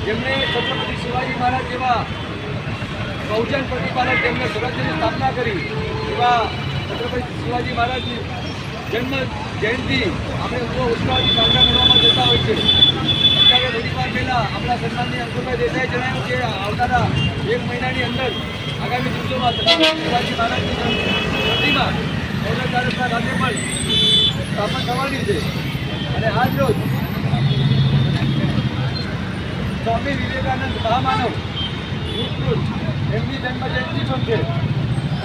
જેમણે છત્રપતિ શિવાજી મહારાજ જેવા બહુજન પ્રતિપાલક જેમણે સ્વરાજ્યની સ્થાપના કરી એવા છત્રપતિ શિવાજી મહારાજની જન્મ જયંતિ આપણે ઉત્સાહથી સાજરા કરવામાં જતા હોય છે. અત્યારે થોડીવાર પહેલાં આપણા સન્માનની અંકુરભાઈ દેસાઈએ જણાવ્યું કે આવનારા 1 મહિનાની અંદર આગામી દિવસોમાં છત્રપતિ શિવાજી મહારાજની પ્રતિમા ઓરડા તાલુકા ખાતે પણ સ્થાપન થવાની છે. અને આજ રોજ સ્વામી વિવેકાનંદ મહામાનવ યુથકૃત એમની જન્મજયંતિ પણ છે.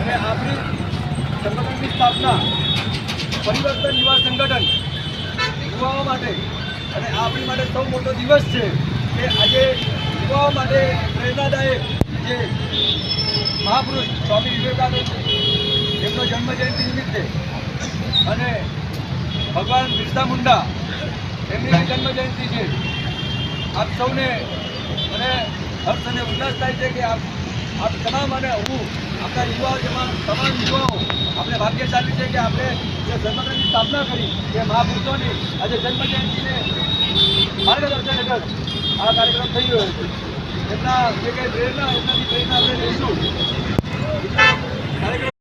અને આપણી સંગઠનની સ્થાપના પરિવર્તન યુવા સંગઠન યુવાઓ માટે અને આપણી માટે સૌ મોટો દિવસ છે કે આજે યુવાઓ માટે પ્રેરણાદાયક જે મહાપુરુષ સ્વામી વિવેકાનંદ એમનો જન્મજયંતિ નિમિત્તે અને ભગવાન બિરસા મુંડા એમની જન્મજયંતિ છે. આપ સૌને મને હર્ષ અને ઉલ્લાસ થાય છે કે આપ તમામ અને હું આપણા યુવાઓ જેમાં તમામ યુવાઓ આપણે ભાગ્યશાળી છે કે આપણે જે સંગઠનની સ્થાપના કરી એ મહાપુરુષોની આજે જન્મજયંતિને માર્ગદર્શન હેઠળ આ કાર્યક્રમ થઈ રહ્યો છે. એમના જે કંઈ પ્રેરણા એમનાથી પ્રેરણા આપણે લઈશું કાર્યક્રમ